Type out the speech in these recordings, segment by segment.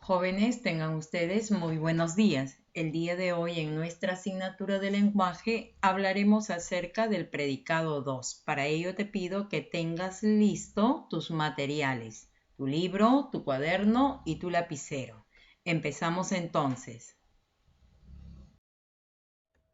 Jóvenes, tengan ustedes muy buenos días. El día de hoy en nuestra asignatura de lenguaje hablaremos acerca del predicado 2. Para ello te pido que tengas listo tus materiales, tu libro, tu cuaderno y tu lapicero. Empezamos entonces.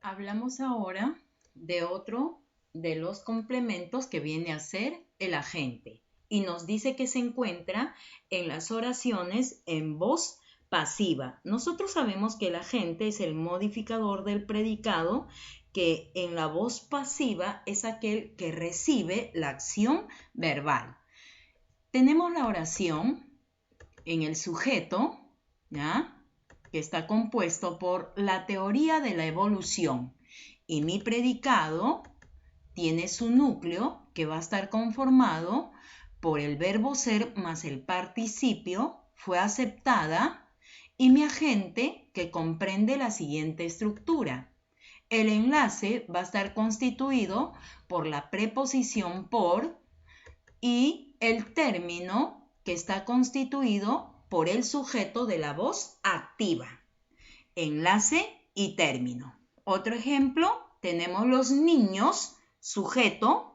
Hablamos ahora de otro de los complementos que viene a ser el agente. Y nos dice que se encuentra en las oraciones en voz pasiva. Nosotros sabemos que el agente es el modificador del predicado, que en la voz pasiva es aquel que recibe la acción verbal. Tenemos la oración en el sujeto, ¿ya?, que está compuesto por la teoría de la evolución. Y mi predicado tiene su núcleo, que va a estar conformado por el verbo ser más el participio, fue aceptada, y mi agente, que comprende la siguiente estructura. El enlace va a estar constituido por la preposición por y el término, que está constituido por el sujeto de la voz activa. Enlace y término. Otro ejemplo, tenemos los niños, sujeto,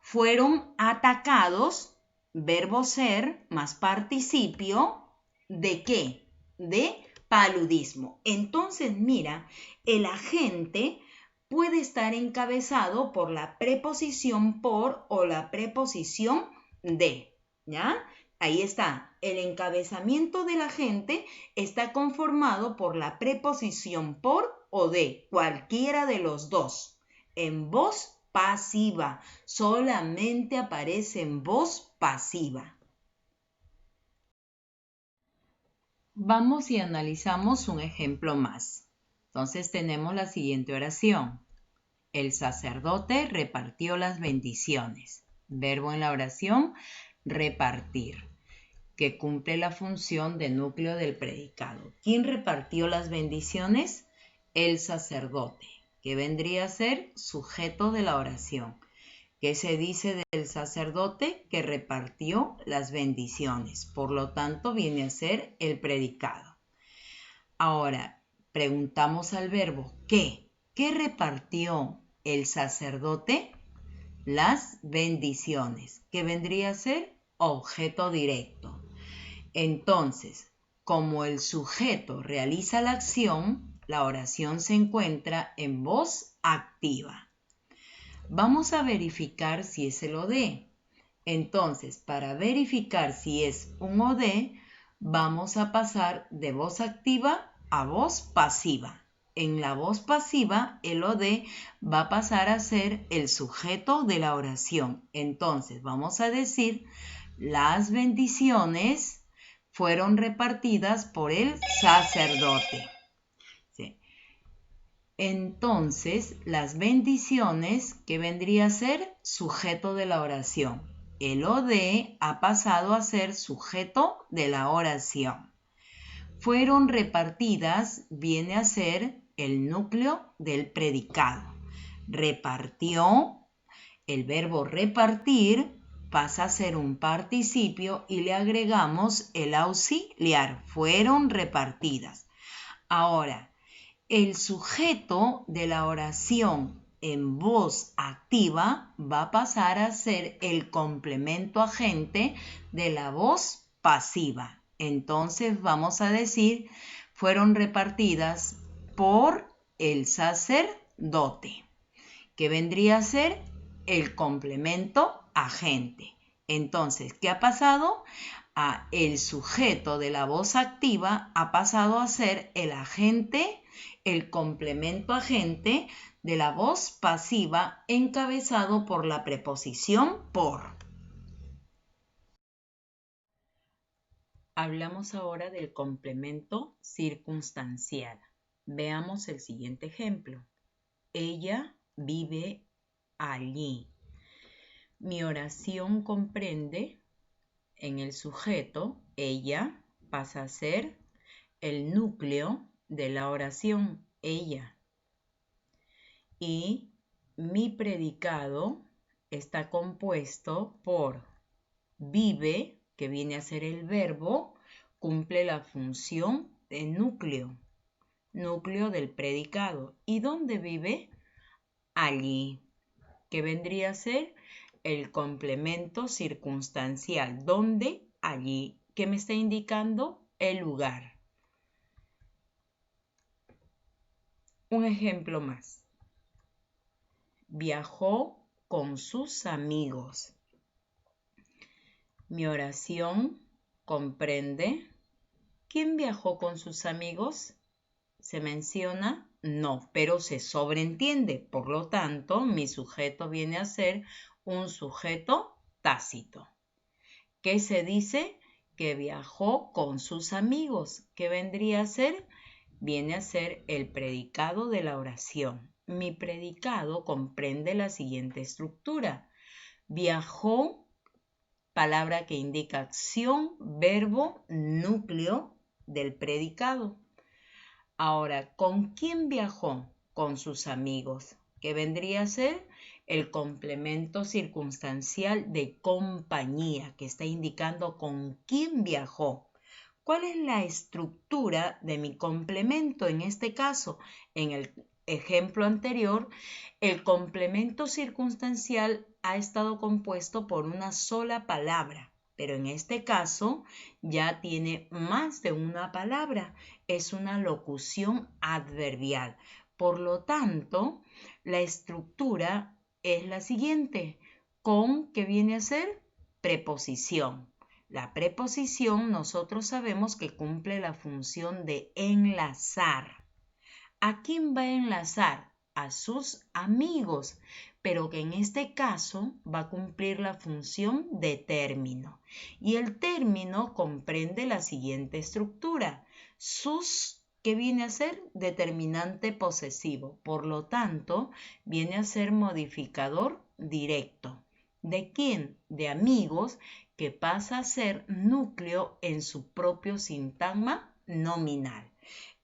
fueron atacados, verbo ser más participio, ¿de qué? De paludismo. Entonces, mira, el agente puede estar encabezado por la preposición por o la preposición de, ¿ya? Ahí está, el encabezamiento del agente está conformado por la preposición por o de, cualquiera de los dos, en voz pasiva, solamente aparece en voz pasiva. Vamos y analizamos un ejemplo más. Entonces tenemos la siguiente oración. El sacerdote repartió las bendiciones. Verbo en la oración, repartir, que cumple la función de núcleo del predicado. ¿Quién repartió las bendiciones? El sacerdote, que vendría a ser sujeto de la oración. ¿Qué se dice del sacerdote? Que repartió las bendiciones. Por lo tanto, viene a ser el predicado. Ahora, preguntamos al verbo ¿qué? ¿Qué repartió el sacerdote? Las bendiciones, que vendría a ser objeto directo. Entonces, como el sujeto realiza la acción, la oración se encuentra en voz activa. Vamos a verificar si es el OD. Entonces, para verificar si es un OD, vamos a pasar de voz activa a voz pasiva. En la voz pasiva, el OD va a pasar a ser el sujeto de la oración. Entonces, vamos a decir, las bendiciones fueron repartidas por el sacerdote. ¿Sí? Entonces, las bendiciones, que vendría a ser sujeto de la oración. El OD ha pasado a ser sujeto de la oración. Fueron repartidas, viene a ser el núcleo del predicado. Repartió, el verbo repartir pasa a ser un participio y le agregamos el auxiliar. Fueron repartidas. Ahora, el sujeto de la oración en voz activa va a pasar a ser el complemento agente de la voz pasiva. Entonces vamos a decir, fueron repartidas por el sacerdote, que vendría a ser el complemento agente. Entonces, ¿qué ha pasado? El sujeto de la voz activa ha pasado a ser el agente, el complemento agente de la voz pasiva, encabezado por la preposición por. Hablamos ahora del complemento circunstancial. Veamos el siguiente ejemplo. Ella vive allí. Mi oración comprende, en el sujeto, ella pasa a ser el núcleo de la oración, ella. Y mi predicado está compuesto por vive, que viene a ser el verbo, cumple la función de núcleo del predicado. ¿Y dónde vive? Allí, que vendría a ser el complemento circunstancial. ¿Dónde? Allí, que me está indicando el lugar. Un ejemplo más. Viajó con sus amigos. Mi oración comprende. ¿Quién viajó con sus amigos? ¿Se menciona? No, pero se sobreentiende. Por lo tanto, mi sujeto viene a ser un sujeto tácito. ¿Qué se dice? Que viajó con sus amigos. ¿Qué vendría a ser? Viene a ser el predicado de la oración. Mi predicado comprende la siguiente estructura. Viajó, palabra que indica acción, verbo, núcleo del predicado. Ahora, ¿con quién viajó? Con sus amigos, que vendría a ser el complemento circunstancial de compañía, que está indicando con quién viajó. ¿Cuál es la estructura de mi complemento en este caso? En el ejemplo anterior, el complemento circunstancial ha estado compuesto por una sola palabra, pero en este caso ya tiene más de una palabra. Es una locución adverbial. Por lo tanto, la estructura es la siguiente. Con, ¿qué viene a ser? Preposición. La preposición nosotros sabemos que cumple la función de enlazar. ¿A quién va a enlazar? A sus amigos, pero que en este caso va a cumplir la función de término. Y el término comprende la siguiente estructura. Sus, ¿qué viene a ser? Determinante posesivo. Por lo tanto, viene a ser modificador directo. ¿De quién? De amigos, que pasa a ser núcleo en su propio sintagma nominal.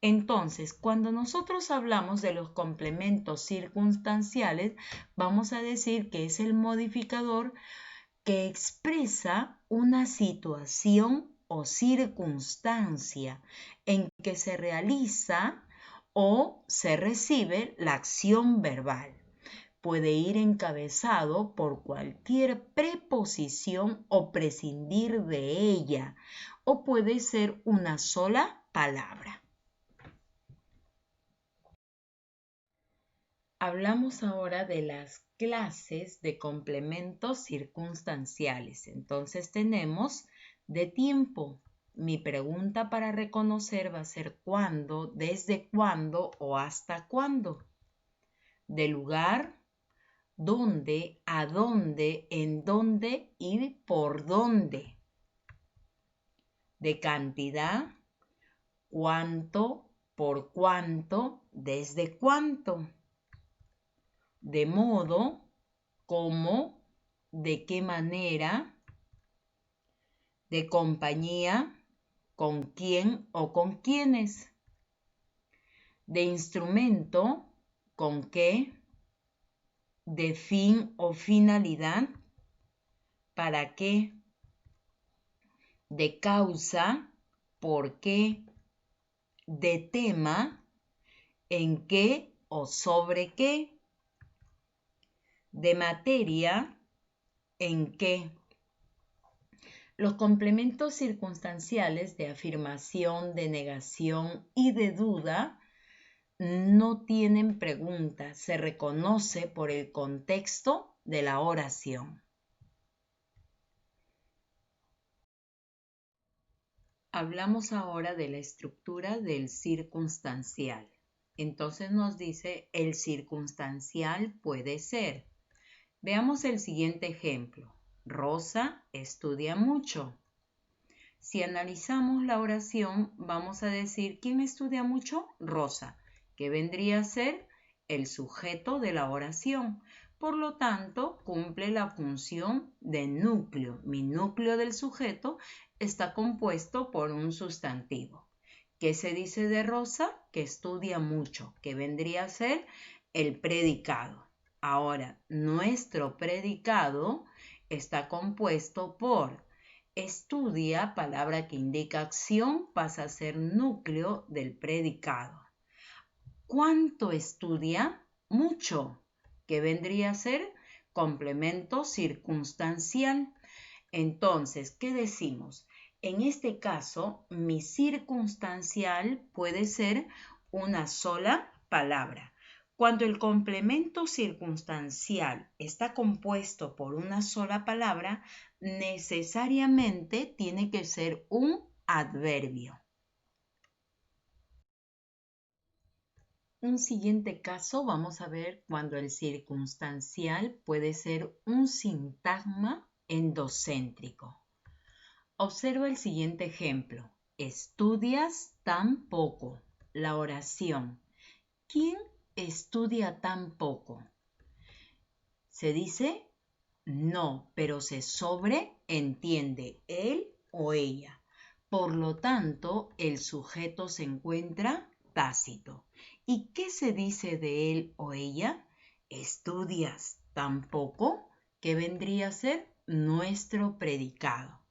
Entonces, cuando nosotros hablamos de los complementos circunstanciales, vamos a decir que es el modificador que expresa una situación o circunstancia en que se realiza o se recibe la acción verbal. Puede ir encabezado por cualquier preposición o prescindir de ella, o puede ser una sola palabra. Hablamos ahora de las clases de complementos circunstanciales. Entonces tenemos de tiempo. Mi pregunta para reconocer va a ser cuándo, desde cuándo o hasta cuándo. De lugar, dónde, a dónde, en dónde y por dónde. De cantidad, cuánto, por cuánto, desde cuánto. De modo, cómo, de qué manera. De compañía, con quién o con quiénes. De instrumento, con qué. De fin o finalidad, para qué. De causa, por qué. De tema, en qué o sobre qué. De materia, en qué. Los complementos circunstanciales de afirmación, de negación y de duda no tienen pregunta, se reconoce por el contexto de la oración. Hablamos ahora de la estructura del circunstancial. Entonces nos dice el circunstancial puede ser. Veamos el siguiente ejemplo. Rosa estudia mucho. Si analizamos la oración, vamos a decir, ¿quién estudia mucho? Rosa, que vendría a ser el sujeto de la oración. Por lo tanto, cumple la función de núcleo. Mi núcleo del sujeto está compuesto por un sustantivo. ¿Qué se dice de Rosa? Que estudia mucho, que vendría a ser el predicado. Ahora, nuestro predicado está compuesto por Estudia, palabra que indica acción, pasa a ser núcleo del predicado. ¿Cuánto estudia? Mucho, que vendría a ser complemento circunstancial. Entonces, ¿qué decimos? En este caso, mi circunstancial puede ser una sola palabra. Cuando el complemento circunstancial está compuesto por una sola palabra, necesariamente tiene que ser un adverbio. Un siguiente caso vamos a ver cuando el circunstancial puede ser un sintagma endocéntrico. Observa el siguiente ejemplo. Estudias tan poco. La oración. ¿Quién estudia tan poco? Se dice no, pero se sobreentiende él o ella. Por lo tanto, el sujeto se encuentra tácito. ¿Y qué se dice de él o ella? ¿Estudias tan poco? ¿Qué vendría a ser nuestro predicado?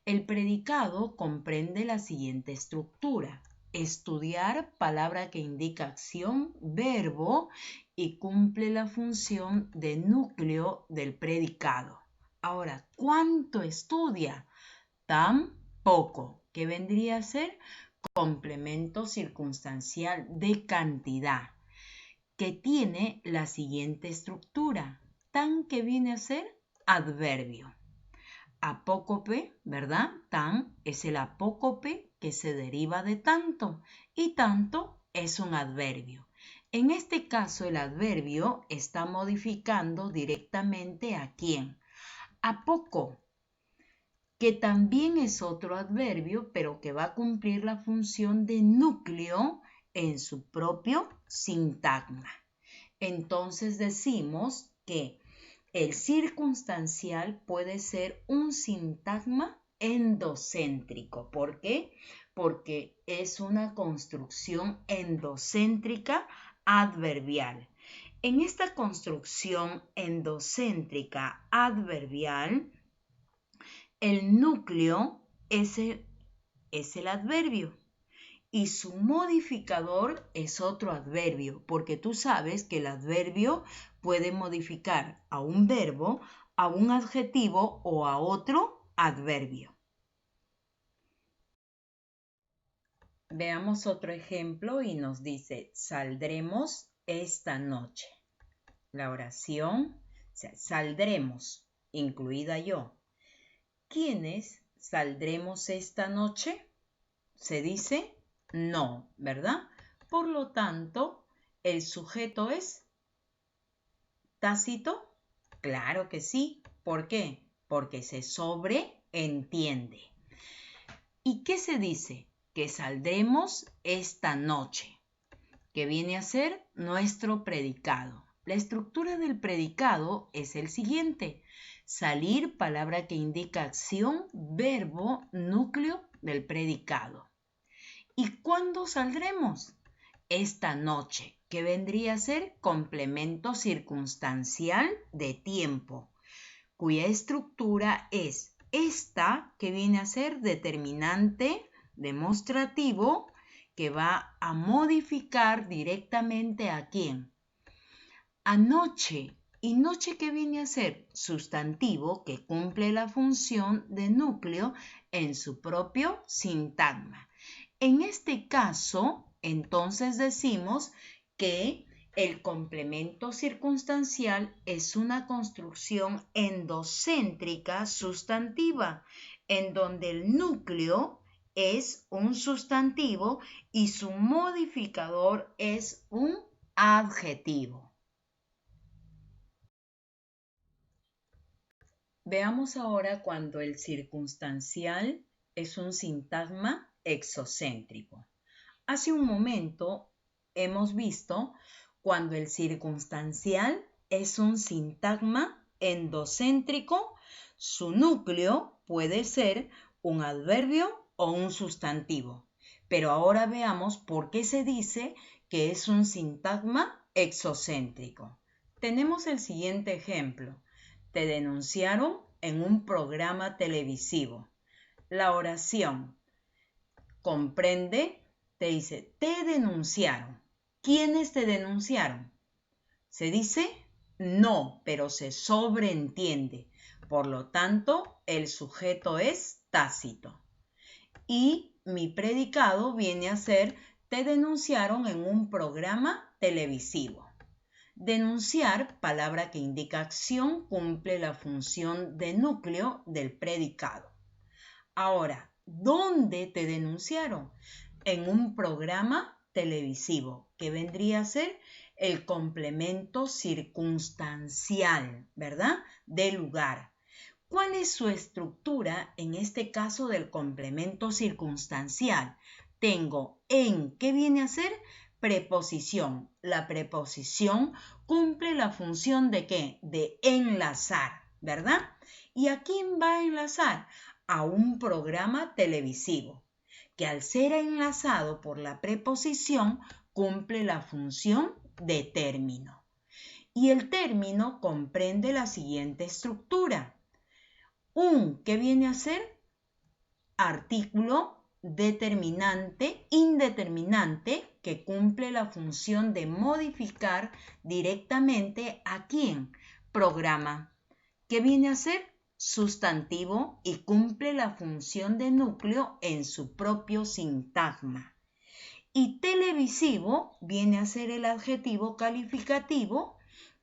El predicado comprende la siguiente estructura. Estudiar, palabra que indica acción, verbo y cumple la función de núcleo del predicado. Ahora, ¿cuánto estudia? Tan poco, que vendría a ser complemento circunstancial de cantidad, que tiene la siguiente estructura. Tan, que viene a ser adverbio. Apócope, ¿verdad? Tan es el apócope que se deriva de tanto y tanto es un adverbio. En este caso, el adverbio está modificando directamente ¿a quién? A poco, que también es otro adverbio, pero que va a cumplir la función de núcleo en su propio sintagma. Entonces decimos que el circunstancial puede ser un sintagma endocéntrico. ¿Por qué? Porque es una construcción endocéntrica adverbial. En esta construcción endocéntrica adverbial, el núcleo es el adverbio. Y su modificador es otro adverbio, porque tú sabes que el adverbio puede modificar a un verbo, a un adjetivo o a otro adverbio. Veamos otro ejemplo y nos dice, saldremos esta noche. La oración, saldremos, incluida yo. ¿Quiénes saldremos esta noche? Se dice no, ¿verdad? Por lo tanto, ¿el sujeto es tácito? Claro que sí. ¿Por qué? Porque se sobreentiende. ¿Y qué se dice? Que saldremos esta noche, que viene a ser nuestro predicado. La estructura del predicado es el siguiente. Salir, palabra que indica acción, verbo, núcleo del predicado. ¿Y cuándo saldremos? Esta noche, que vendría a ser complemento circunstancial de tiempo, cuya estructura es esta, que viene a ser determinante demostrativo, que va a modificar directamente ¿a quién? Anoche. ¿Y noche qué viene a ser? Sustantivo que cumple la función de núcleo en su propio sintagma. En este caso, entonces decimos que el complemento circunstancial es una construcción endocéntrica sustantiva, en donde el núcleo es un sustantivo y su modificador es un adjetivo. Veamos ahora cuando el circunstancial es un sintagma exocéntrico. Hace un momento hemos visto cuando el circunstancial es un sintagma endocéntrico, su núcleo puede ser un adverbio o un sustantivo. Pero ahora veamos por qué se dice que es un sintagma exocéntrico. Tenemos el siguiente ejemplo. Te denunciaron en un programa televisivo. la oración. Comprende, te dice, te denunciaron. ¿Quiénes te denunciaron? Se dice no, pero se sobreentiende. Por lo tanto, el sujeto es tácito. Y mi predicado viene a ser, te denunciaron en un programa televisivo. Denunciar, palabra que indica acción, cumple la función de núcleo del predicado. Ahora, ¿dónde te denunciaron? En un programa televisivo, que vendría a ser el complemento circunstancial, ¿verdad? Del lugar. ¿Cuál es su estructura en este caso del complemento circunstancial? Tengo en, ¿qué viene a ser? Preposición. La preposición cumple la función ¿de qué? De enlazar, ¿verdad? ¿Y a quién va a enlazar? A un programa televisivo, que al ser enlazado por la preposición cumple la función de término. Y el término comprende la siguiente estructura. ¿Qué viene a ser? Artículo determinante, indeterminante, que cumple la función de modificar directamente ¿a quién? Programa. ¿Qué viene a ser? Sustantivo y cumple la función de núcleo en su propio sintagma. Y televisivo viene a ser el adjetivo calificativo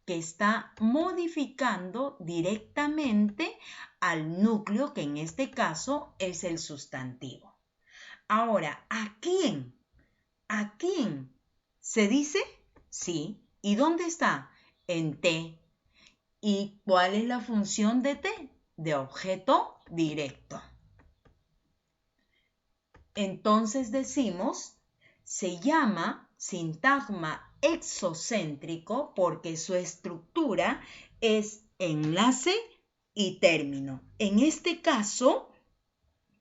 que está modificando directamente al núcleo, que en este caso es el sustantivo. Ahora, ¿a quién? ¿A quién? ¿Se dice? Sí. ¿Y dónde está? En T. ¿Y cuál es la función de T? De objeto directo. Entonces decimos, se llama sintagma exocéntrico porque su estructura es enlace y término. En este caso,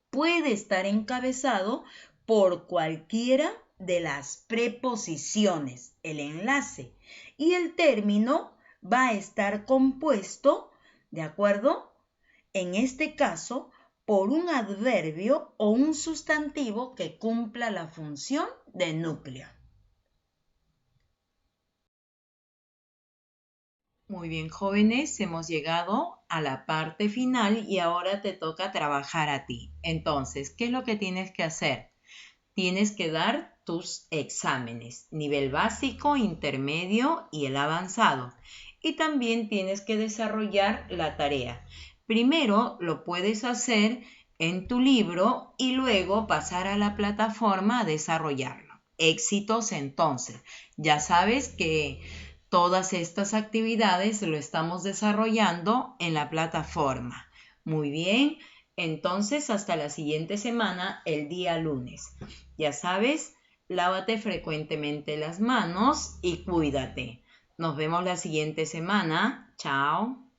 puede estar encabezado por cualquiera de las preposiciones, el enlace, y el término va a estar compuesto, ¿de acuerdo? En este caso, por un adverbio o un sustantivo que cumpla la función de núcleo. Muy bien, jóvenes, hemos llegado a la parte final y ahora te toca trabajar a ti. Entonces, ¿qué es lo que tienes que hacer? Tienes que dar tus exámenes, nivel básico, intermedio y el avanzado. Y también tienes que desarrollar la tarea. Primero lo puedes hacer en tu libro y luego pasar a la plataforma a desarrollarlo. Éxitos entonces. Ya sabes que todas estas actividades lo estamos desarrollando en la plataforma. Muy bien, entonces hasta la siguiente semana, el día lunes. Ya sabes, lávate frecuentemente las manos y cuídate. Nos vemos la siguiente semana. Chao.